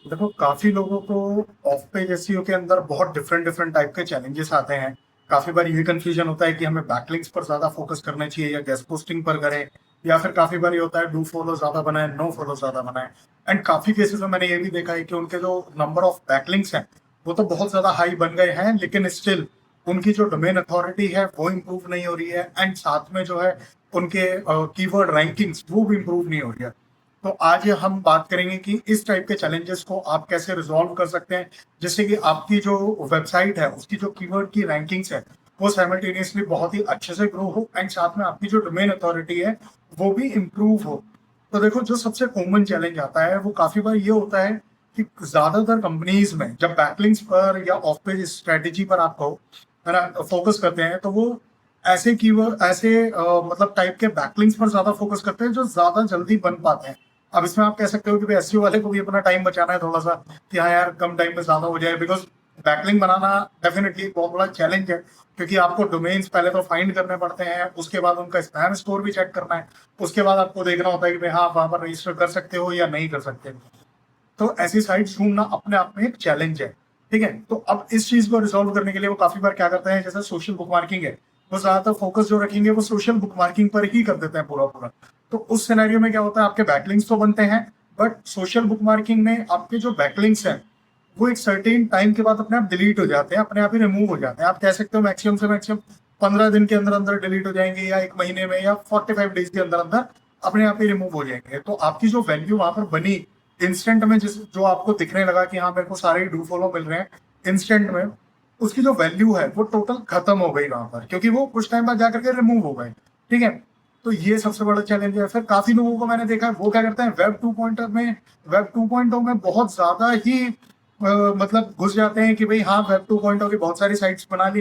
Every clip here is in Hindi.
देखो काफी लोगों को ऑफ पेज एसईओ के अंदर बहुत डिफरेंट डिफरेंट टाइप के चैलेंजेस आते हैं। काफी बार ये कंफ्यूजन होता है कि हमें बैकलिंक्स पर ज्यादा फोकस करना चाहिए या गेस्ट पोस्टिंग पर करें, या फिर काफी बार ये होता है डू फॉलो ज्यादा बनाए नो फॉलो ज्यादा बनाए। एंड काफी केसेस में मैंने ये भी देखा है कि उनके जो नंबर ऑफ बैकलिंक्स हैं वो तो बहुत ज्यादा हाई बन गए हैं, लेकिन स्टिल उनकी जो डोमेन अथॉरिटी है वो इम्प्रूव नहीं हो रही है। एंड साथ में जो है उनके कीवर्ड रैंकिंग्स वो भी इम्प्रूव नहीं हो रही है। तो आज हम बात करेंगे कि इस टाइप के चैलेंजेस को आप कैसे रिजॉल्व कर सकते हैं, जिससे कि आपकी जो वेबसाइट है उसकी जो कीवर्ड की रैंकिंग्स है वो साइमल्टेनियसली बहुत ही अच्छे से ग्रो हो, एंड साथ में आपकी जो डोमेन अथॉरिटी है वो भी इम्प्रूव हो। तो देखो जो सबसे कॉमन चैलेंज आता है वो काफी बार ये होता है कि ज्यादातर कंपनीज में जब बैकलिंक्स पर या ऑफ पेज स्ट्रेटेजी पर आपको है ना फोकस करते हैं, तो वो ऐसे कीवर्ड ऐसे मतलब टाइप के बैकलिंक्स पर ज्यादा फोकस करते हैं जो ज्यादा जल्दी बन पाते हैं। अब इसमें आप कह सकते हो कि भाई एसईओ वाले को भी अपना टाइम बचाना है थोड़ा सा, कि हाँ यार कम टाइम में ज्यादा हो जाए, बिकॉज बैकलिंक बनाना डेफिनेटली बहुत बड़ा चैलेंज है। क्योंकि आपको डोमेन्स पहले तो फाइंड करने पड़ते हैं, उसके बाद उनका स्पैम स्कोर भी चेक करना है, उसके बाद आपको देखना होता है कि भाई हाँ आप वहां पर रजिस्टर कर सकते हो या नहीं कर सकते। तो ऐसी साइट ढूंढना अपने आप में एक चैलेंज है। ठीक है, तो अब इस चीज को रिजॉल्व करने के लिए वो काफी बार क्या करते हैं, जैसे सोशल बुक मार्किंग है, वो ज्यादातर फोकस जो रखेंगे वो सोशल बुक मार्किंग पर ही कर देते हैं पूरा पूरा। तो उस सिनेरियो में क्या होता है, आपके बैकलिंक्स तो बनते हैं, बट सोशल बुक मार्किंग में आपके जो बैकलिंक्स हैं वो एक सर्टेन टाइम के बाद अपने आप डिलीट हो जाते हैं, अपने आप ही रिमूव हो जाते हैं। आप कह सकते हो मैक्सिमम से मैक्सिमम 15 दिन के अंदर अंदर डिलीट हो जाएंगे, या एक महीने में, या 45 डेज के अंदर अंदर अपने आप ही रिमूव हो जाएंगे। तो आपकी जो वैल्यू वहां पर बनी इंस्टेंट में, जिस जो आपको दिखने लगा कि हाँ मेरे को सारे डू फॉलो मिल रहे हैं इंस्टेंट में, उसकी जो वैल्यू है वो टोटल खत्म हो गई वहां पर, क्योंकि वो कुछ टाइम बाद जाकर के रिमूव हो गए। ठीक है, तो ये सबसे बड़ा चैलेंज है। फिर काफी लोगों को मैंने देखा है वो क्या करते हैं, वेब 2.0 में बहुत ज्यादा ही मतलब घुस जाते हैं कि भाई हाँ वेब 2.0 की बहुत सारी साइट्स बना ली,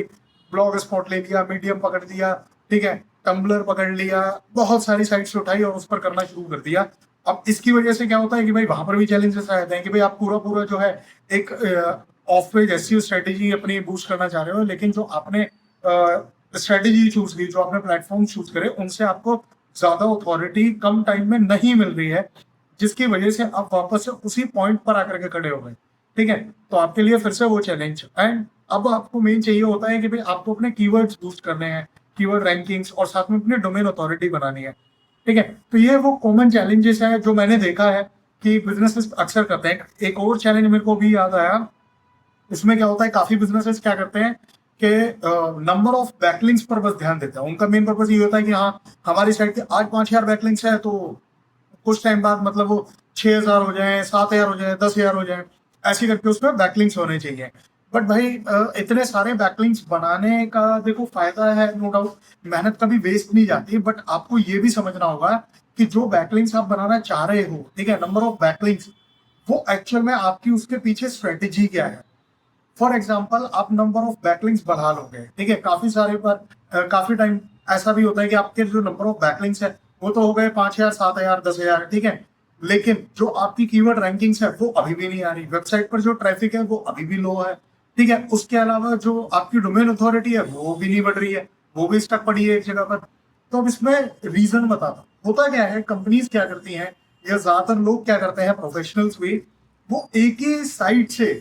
ब्लॉग स्पॉट ले लिया, मीडियम पकड़ लिया, ठीक है, टम्बलर पकड़ लिया, बहुत सारी साइट्स उठाई और उस पर करना शुरू कर दिया। अब इसकी वजह से क्या होता है कि भाई वहां पर भी चैलेंजेस आ जाते हैं कि भाई आप पूरा पूरा जो है एक ऑफ पेज एसईओ स्ट्रेटेजी अपनी बूस्ट करना चाह रहे हो, लेकिन जो आपने स्ट्रेटेजी चूज की, जो आपने प्लेटफॉर्म चूज करे, उनसे आपको ज्यादा अथॉरिटी कम टाइम में नहीं मिल रही है, जिसकी वजह से आप वापस से उसी पॉइंट पर आकर के खड़े हो गए। ठीक है, तो आपके लिए फिर से वो चैलेंज। एंड अब आपको मेन चाहिए होता है कि भाई आपको अपने कीवर्ड्स बूस्ट करने हैं, कीवर्ड रैंकिंग्स, और साथ में अपने डोमेन अथॉरिटी बनानी है। ठीक है, तो ये वो कॉमन चैलेंजेस है जो मैंने देखा है कि बिजनेसेस अक्सर करते हैं। एक और चैलेंज मेरे को भी याद आया, इसमें क्या होता है काफी बिजनेसेस क्या करते हैं कि नंबर ऑफ बैकलिंक्स पर बस ध्यान देते हैं। उनका मेन पर्पज ये होता है कि हाँ हमारी साइट के आज 5,000 बैकलिंक्स है, तो कुछ टाइम बाद मतलब वो 6,000 हो जाए, 7,000 हो जाए, 10,000 हो जाए, ऐसे करके उसमें बैकलिंक्स होने चाहिए। बट भाई इतने सारे बैकलिंक्स बनाने का देखो फायदा है, नो डाउट, मेहनत कभी वेस्ट नहीं जाती, बट आपको ये भी समझना होगा कि जो बैकलिंक्स आप बनाना चाह रहे हो, ठीक है, नंबर ऑफ बैकलिंक्स, वो एक्चुअल में आपकी उसके पीछे स्ट्रेटेजी क्या है। फॉर एग्जाम्पल आप नंबर ऑफ बैकलिंक्स बढ़ा लोगे, ठीक है, काफी सारे पर काफी टाइम ऐसा भी होता है कि आपके जो नंबर ऑफ बैकलिंक्स है वो तो हो गए 5,000, 7,000, 10,000, ठीक है, लेकिन जो आपकी कीवर्ड रैंकिंग्स है वो अभी भी नहीं आ रही, वेबसाइट पर जो ट्रैफिक है वो अभी भी लो है। ठीक है, उसके अलावा जो आपकी डोमेन अथॉरिटी है वो भी नहीं बढ़ रही है, वो भी स्टक पड़ी है एक जगह पर। तो अब इसमें रीजन बताता होता क्या है, कंपनीज क्या करती हैं, या ज्यादातर लोग क्या करते हैं, प्रोफेशनल्स भी, वो एक ही साइट से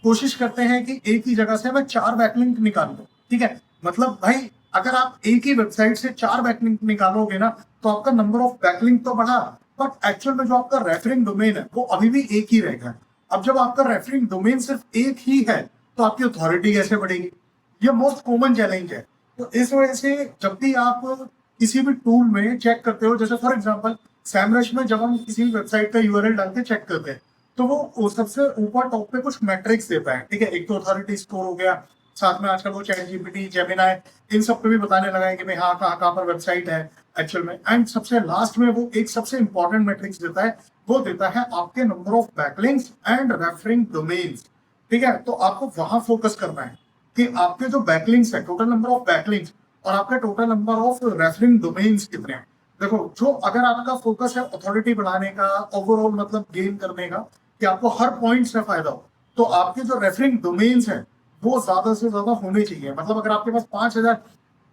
कोशिश करते हैं कि एक ही जगह से मैं 4 बैकलिंक निकाल लूं। ठीक है, मतलब भाई अगर आप एक ही वेबसाइट से 4 बैकलिंक निकालोगे ना, तो आपका नंबर ऑफ बैकलिंक तो बढ़ा, बट एक्चुअल में जो आपका रेफरिंग डोमेन है वो अभी भी एक ही रहेगा। अब जब आपका रेफरिंग डोमेन सिर्फ एक ही है, तो आपकी अथॉरिटी कैसे बढ़ेगी। ये मोस्ट कॉमन चैलेंज है। तो इस वजह से जब भी आप किसी भी टूल में चेक करते हो, जैसे फॉर एग्जांपल सैमरश में जब हम किसी भी वेबसाइट का यूआरएल डाल के चेक करते हैं, तो वो सबसे ऊपर टॉप पे कुछ मैट्रिक्स देता है। ठीक है, एक तो अथॉरिटी स्कोर हो गया, साथ में आजकल वो चैट जीपीटी, जेमिनाई, इन सब पे भी बताने लगा है कि भाई हाँ कहाँ कहाँ पर वेबसाइट है एक्चुअल में। एंड सबसे लास्ट में वो एक सबसे इंपॉर्टेंट मैट्रिक्स देता है, वो देता है आपके number of backlinks and referring domains. ठीक है, तो आपको वहां फोकस करना है कि आपके जो बैकलिंक्स है, टोटल नंबर ऑफ बैकलिंक्स, और आपके total number of referring domains कितने हैं। देखो जो अगर आपका फोकस है अथॉरिटी बढ़ाने का, ओवरऑल मतलब गेन करने का, कि आपको हर पॉइंट से फायदा हो, तो आपके जो रेफरिंग डोमेन्स हैं वो ज्यादा से ज्यादा होने चाहिए। मतलब अगर आपके पास 5,000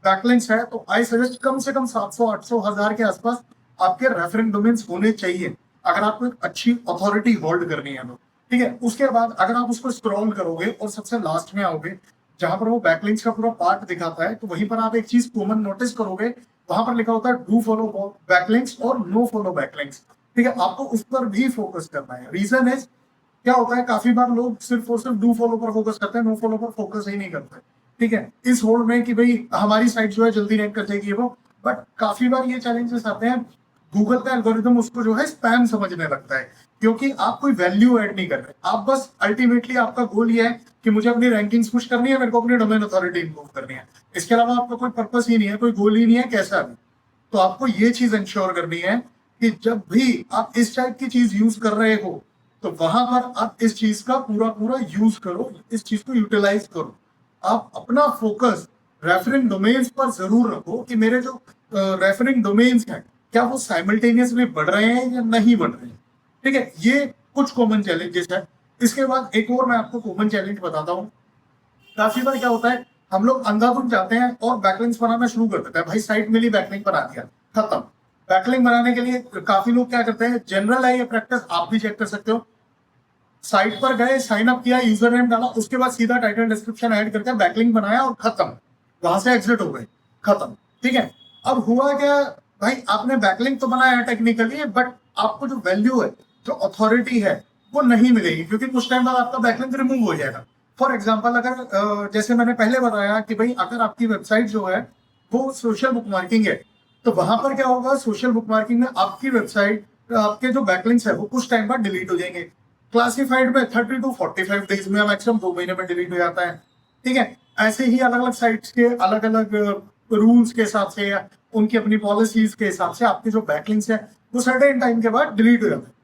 बैकलिंक्स है, तो आई सजेस्ट कम से कम 700, 800, 1,000 के आसपास आपके रेफरिंग डोमेन्स होने चाहिए, अगर आपको एक अच्छी अथॉरिटी होल्ड करनी है तो। ठीक है। उसके बाद अगर आप उसको स्क्रॉल करोगे और सबसे लास्ट में आओगे जहां पर वो बैकलिंक्स का पूरा पार्ट दिखाता है, तो वहीं पर आप एक चीज कॉमन नोटिस करोगे, वहां पर लिखा होता है डू फॉलो बैकलिंक्स और नो फॉलो बैकलिंक्स। ठीक है, आपको उस पर भी फोकस करना है। रीजन है, क्या होता है काफी बार लोग सिर्फ और सिर्फ डू फॉलो पर फोकस करते हैं, नो फॉलो पर फोकस ही नहीं करते। ठीक है, इस होड़ में कि भाई हमारी साइट जो है जल्दी रैंक कर जाएगी वो, बट काफी बार ये चैलेंजेस आते हैं, गूगल का एल्गोरिदम उसको जो है स्पैम समझने लगता है, क्योंकि आप कोई वैल्यू ऐड नहीं कर रहे। आप बस अल्टीमेटली आपका गोल ये है कि मुझे अपनी रैंकिंग्स पुश करनी है, मेरे को अपनी डोमेन अथॉरिटी इंप्रूव करनी है, इसके अलावा आपका कोई पर्पस ही नहीं है, कोई गोल ही नहीं है कैसा भी। तो आपको ये चीज इंश्योर करनी है कि जब भी आप इस टाइप की चीज यूज कर रहे हो, तो वहां पर आप इस चीज का पूरा पूरा यूज करो, इस चीज को यूटिलाइज करो। आप अपना फोकस रेफरिंग डोमेन्स पर जरूर रखो कि मेरे जो रेफरिंग डोमेन्स हैं क्या वो साइमल्टेनियसली बढ़ रहे हैं या नहीं बढ़ रहे हैं। ठीक है, ये कुछ कॉमन चैलेंजेस है। इसके बाद एक और मैं आपको कॉमन चैलेंज बताता हूँ। काफी बार क्या होता है, हम लोग अंधाधुंध जाते हैं और बैकलिंक्स बनाना शुरू कर देते हैं। भाई साइट मिली, बैकलिंक बना दिया, खत्म। बैकलिंक बनाने के लिए काफी लोग क्या करते हैं, जनरल है ये प्रैक्टिस, आप भी चेक कर सकते हो। साइट पर गए, साइन अप किया, यूजर नेम डाला, उसके बाद सीधा टाइटल डिस्क्रिप्शन ऐड करके बैकलिंक बनाया और खत्म, वहां से एग्जिट हो गए, खत्म। ठीक है, अब हुआ क्या, भाई आपने बैकलिंक तो बनाया टेक्निकली, बट आपको जो वैल्यू है, जो अथॉरिटी है, वो नहीं मिलेगी, क्योंकि कुछ टाइम बाद आपका बैकलिंक रिमूव हो जाएगा। फॉर एग्जाम्पल, अगर जैसे मैंने पहले बताया कि भाई अगर आपकी वेबसाइट जो है वो सोशल बुकमार्किंग है, तो वहां पर क्या होगा, सोशल बुकमार्किंग में आपकी वेबसाइट, आपके जो बैकलिंक्स है वो कुछ टाइम बाद डिलीट हो जाएंगे। क्लासिफाइड में 30 टू 45 डेज में, मैक्सिमम 2 महीने में डिलीट हो जाता है। ठीक है, ऐसे ही अलग अलग साइट्स के अलग अलग रूल्स के हिसाब से या उनकी अपनी पॉलिसीज के हिसाब से आपके जो बैकलिंक्स है वो सर्टेन टाइम के बाद डिलीट हो जाते हैं।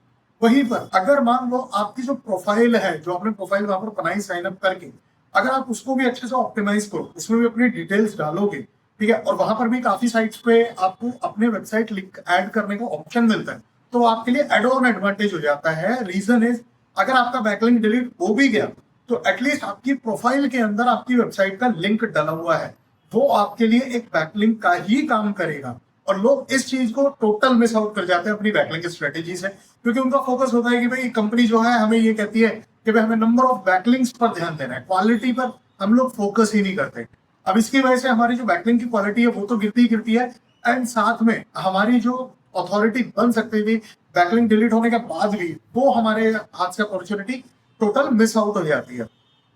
वहीं पर अगर मान लो आपकी जो प्रोफाइल है, जो आपने प्रोफाइल वहां पर बनाई साइन अप करके, अगर आप उसको भी अच्छे से ऑप्टिमाइज करो, उसमें भी अपनी डिटेल्स डालोगे, ठीक है, और वहां पर भी काफी साइट्स पे आपको अपने वेबसाइट लिंक ऐड करने का ऑप्शन मिलता है, तो आपके लिए एड ऑन एडवांटेज हो जाता है। रीजन इज, अगर आपका बैकलिंक डिलीट हो भी गया तो एटलीस्ट आपकी प्रोफाइल के अंदर आपकी वेबसाइट का लिंक डला हुआ है, वो आपके लिए एक बैकलिंक का ही काम करेगा। और लोग इस चीज को टोटल मिस आउट कर जाते हैं अपनी बैकलिंक स्ट्रेटेजी से, क्योंकि उनका फोकस होता है कि भाई कंपनी जो है हमें ये कहती है कि भाई हमें नंबर ऑफ बैकलिंक्स पर ध्यान देना है, क्वालिटी पर हम लोग फोकस ही नहीं करते। अब इसकी वजह से हमारी जो बैकलिंक की क्वालिटी है वो तो गिरती ही गिरती है, एंड साथ में हमारी जो अथॉरिटी बन सकती थी बैकलिंक डिलीट होने के बाद भी, वो हमारे हाथ से अपॉर्चुनिटी टोटल मिस आउट हो जाती है।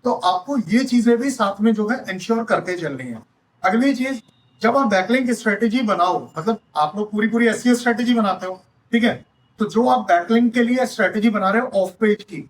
तो आपको ये चीजें भी साथ में जो है इंश्योर करके चलनी है। अगली चीज, जब आप बैकलिंक स्ट्रेटेजी बनाओ, मतलब आप लोग पूरी पूरी एसईओ स्ट्रेटेजी बनाते हो, ठीक है, तो जो आप बैकलिंक के लिए स्ट्रेटेजी बना रहे हो ऑफ पेज की,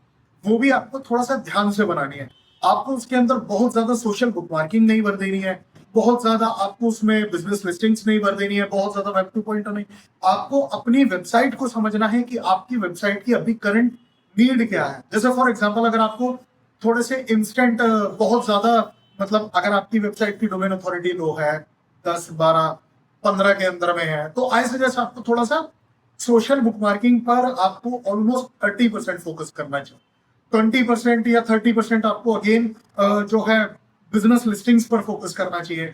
वो भी आपको थोड़ा सा ध्यान से बनानी है। आपको उसके अंदर बहुत ज्यादा सोशल बुकमार्किंग नहीं भर देनी है, बहुत ज्यादा आपको उसमें बिजनेस लिस्टिंग्स नहीं भर देनी है, बहुत ज्यादा वेब 2.0 नहीं। आपको अपनी वेबसाइट को समझना है कि आपकी वेबसाइट की अभी करंट नीड क्या है। जैसे फॉर एग्जांपल, अगर आपको थोड़े से इंस्टेंट बहुत ज्यादा, मतलब अगर आपकी वेबसाइट की डोमेन अथॉरिटी लो है, 10, 12, 15 के अंदर में है, तो आई सजेस्ट आपको थोड़ा सा सोशल बुकमार्किंग पर आपको ऑलमोस्ट 30% फोकस करना चाहिए। 20% या 30% आपको अगेन जो है बिजनेस लिस्टिंग्स पर फोकस करना चाहिए।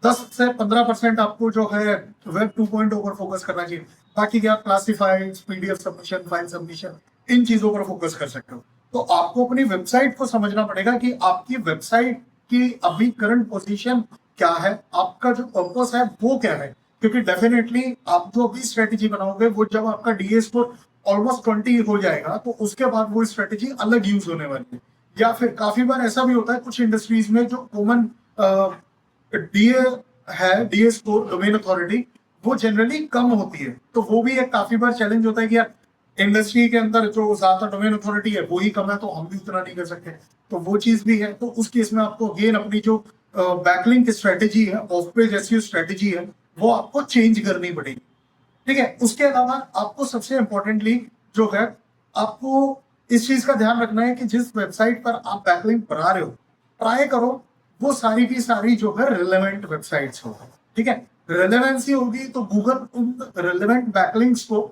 10 से 15% आपको जो है वेब 2.0 पर फोकस करना चाहिए। बाकी क्या, classified, PDF submission, file submission, इन चीजों पर फोकस कर सकते हो। तो आपको अपनी वेबसाइट को समझना पड़ेगा कि आपकी वेबसाइट की अभी करंट पोजीशन क्या है, आपका जो पर्पस है वो क्या है, क्योंकि डेफिनेटली आप जो अभी स्ट्रेटेजी बनाओगे वो जब आपका डीए स्कोर ऑलमोस्ट 20 हो जाएगा तो उसके बाद वो स्ट्रेटेजी अलग यूज होने वाली है। या फिर काफी बार ऐसा भी होता है कुछ इंडस्ट्रीज में जो कॉमन डीए है, डीए स्कोर डोमेन अथॉरिटी, वो जनरली कम होती है, तो वो भी एक काफी बार चैलेंज होता है कि यार इंडस्ट्री के अंदर जो ज्यादा डोमेन अथॉरिटी है वो ही कम है, तो हम भी उतना नहीं कर सकते, तो वो चीज भी है। तो उस केस में आपको अगेन अपनी जो बैकलिंक स्ट्रेटेजी है, ऑफ पेज एसईओ स्ट्रेटेजी है, वो आपको चेंज करनी पड़ेगी। ठीक है, उसके अलावा आपको सबसे इंपॉर्टेंटली जो है, आपको इस चीज का ध्यान रखना है कि जिस वेबसाइट पर आप बैकलिंक बना रहे हो, ट्राई करो वो सारी की सारी जो है रिलेवेंट वेबसाइट्स हो। ठीक है, रिलेवेंसी होगी तो गूगल उन रिलेवेंट बैकलिंक्स को,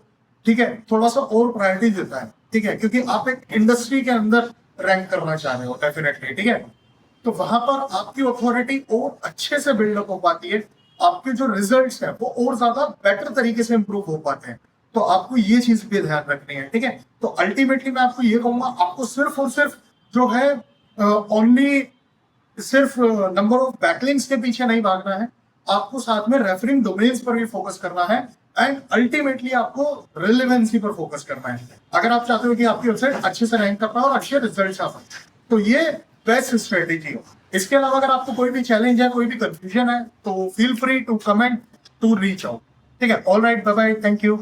ठीक है, थोड़ा सा और प्रायोरिटी देता है। ठीक है, क्योंकि आप एक इंडस्ट्री के अंदर रैंक करना चाह रहे हो डेफिनेटली। ठीक है, तो वहां पर आपकी अथॉरिटी और अच्छे से बिल्डअप हो पाती है, आपके जो रिजल्ट्स हैं वो और ज्यादा बेटर तरीके से इंप्रूव हो पाते हैं। तो आपको ये चीज पे ध्यान रखनी है, ठीक है। तो अल्टीमेटली मैं आपको ये कहूंगा, आपको सिर्फ और सिर्फ जो है ओनली सिर्फ नंबर ऑफ बैकलिंक्स के पीछे नहीं भागना है, आपको साथ में रेफरिंग डोमेन्स पर भी फोकस करना है एंड अल्टीमेटली आपको रिलेवेंसी पर फोकस करना है, अगर आप चाहते हो कि आपकी वेबसाइट अच्छे से रैंक कर पाए और अच्छे रिजल्ट आ पाए। तो ये बेस्ट स्ट्रेटेजी हो। इसके अलावा अगर आपको कोई भी चैलेंज है, कोई भी कंफ्यूजन है, तो feel free to comment, to reach out, ठीक है। All right, bye bye, thank you.